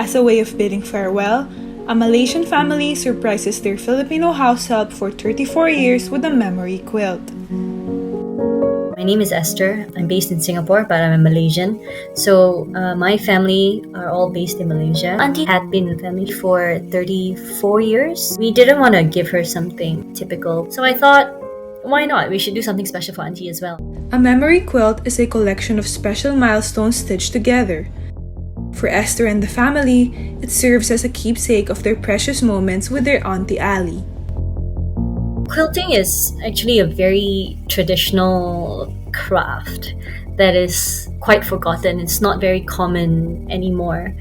As a way of bidding farewell, a Malaysian family surprises their Filipino househelp for 34 years with a memory quilt. My name is Esther. I'm based in Singapore, but I'm a Malaysian. So my family are all based in Malaysia. Auntie had been in the family for 34 years. We didn't want to give her something typical. So I thought, why not? We should do something special for Auntie as well. A memory quilt is a collection of special milestones stitched together. For Esther and the family, it serves as a keepsake of their precious moments with their Auntie Ali. Quilting is actually a very traditional craft that is quite forgotten. It's not very common anymore.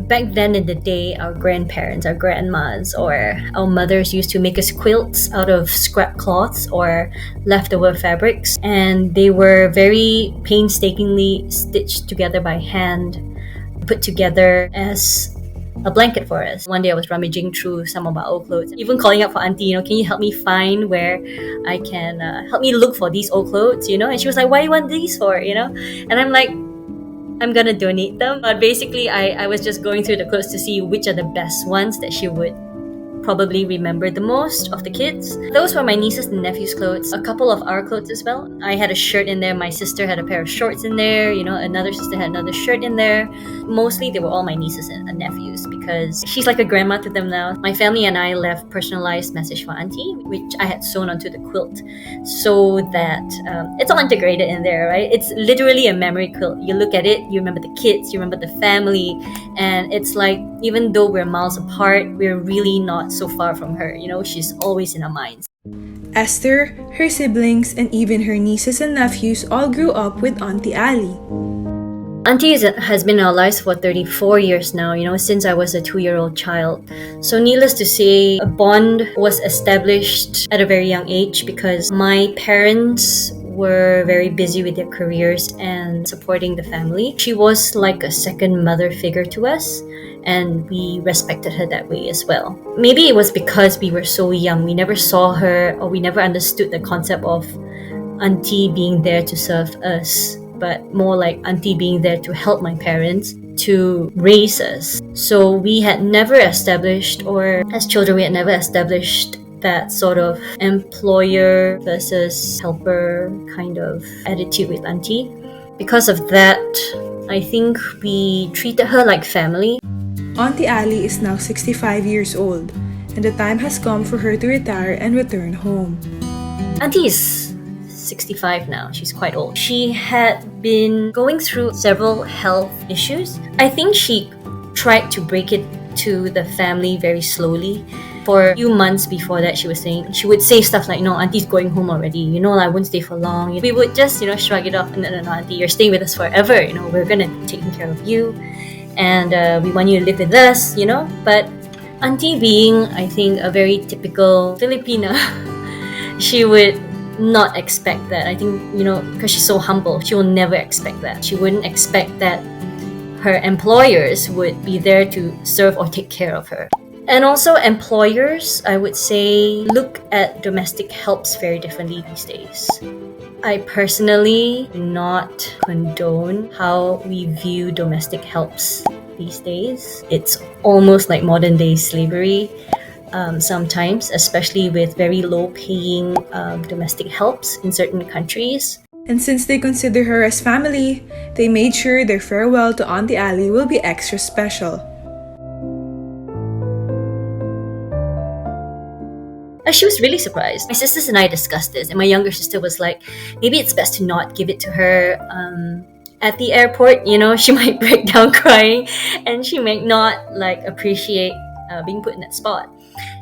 Back then in the day, our grandparents, our grandmas, or our mothers used to make us quilts out of scrap cloths or leftover fabrics, and they were very painstakingly stitched together by hand, put together as a blanket for us. One day I was rummaging through some of our old clothes, even calling out for Auntie, can you help me find where I can help me look for these old clothes, and she was like, what do you want these for, and I'm like, I'm gonna donate them. But basically I was just going through the clothes to see which are the best ones that she would probably remember the most of the kids. Those were my nieces and nephews' clothes, a couple of our clothes as well. I had a shirt in there, my sister had a pair of shorts in there, another sister had another shirt in there. Mostly they were all my nieces and nephews because she's like a grandma to them now. My family and I left personalized message for Auntie, which I had sewn onto the quilt so that it's all integrated in there, right? It's literally a memory quilt. You look at it, you remember the kids, you remember the family, and it's like, even though we're miles apart, we're really not so far from her. She's always in our minds. Esther, her siblings, and even her nieces and nephews all grew up with Auntie Ali. Auntie has been in our lives for 34 years now, since I was a 2-year-old child. So needless to say, a bond was established at a very young age because my parents were very busy with their careers and supporting the family. She was like a second mother figure to us, and we respected her that way as well. Maybe it was because we were so young, we never saw her, or we never understood the concept of Auntie being there to serve us, but more like Auntie being there to help my parents to raise us. So we had never established, or as children we had never established, that sort of employer versus helper kind of attitude with Auntie. Because of that, I think we treated her like family. Auntie Ali is now 65 years old, and the time has come for her to retire and return home. Auntie is 65 now. She's quite old. She had been going through several health issues. I think she tried to break it to the family very slowly. For a few months before that, she would say stuff like, no, Auntie's going home already. I won't stay for long. We would just, shrug it off. And then, no, Auntie, you're staying with us forever. We're going to be taking care of you. And we want you to live with us, But Auntie being, I think, a very typical Filipino, she would not expect that. I think, because she's so humble, she will never expect that. She wouldn't expect that her employers would be there to serve or take care of her. And also employers, I would say, look at domestic helps very differently these days. I personally do not condone how we view domestic helps these days. It's almost like modern day slavery sometimes, especially with very low paying domestic helps in certain countries. And since they consider her as family, they made sure their farewell to Auntie Ali will be extra special. She was really surprised. My sisters and I discussed this, and my younger sister was like, maybe it's best to not give it to her at the airport. She might break down crying, and she might not appreciate being put in that spot.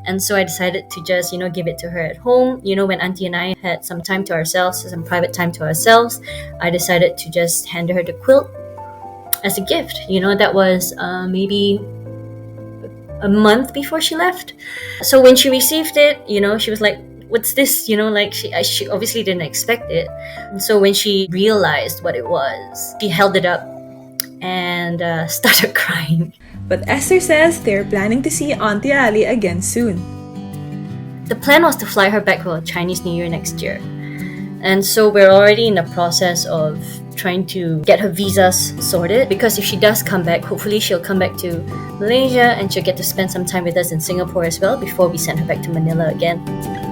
And so I decided to just, give it to her at home. When Auntie and I had some time to ourselves, some private time to ourselves, I decided to just hand her the quilt as a gift. That was maybe a month before she left. So when she received it, she was like, what's this? She obviously didn't expect it. And so when she realized what it was, she held it up and started crying. But Esther says they're planning to see Auntie Ali again soon. The plan was to fly her back for Chinese New Year next year. And so we're already in the process of trying to get her visas sorted, because if she does come back, hopefully she'll come back to Malaysia and she'll get to spend some time with us in Singapore as well before we send her back to Manila again.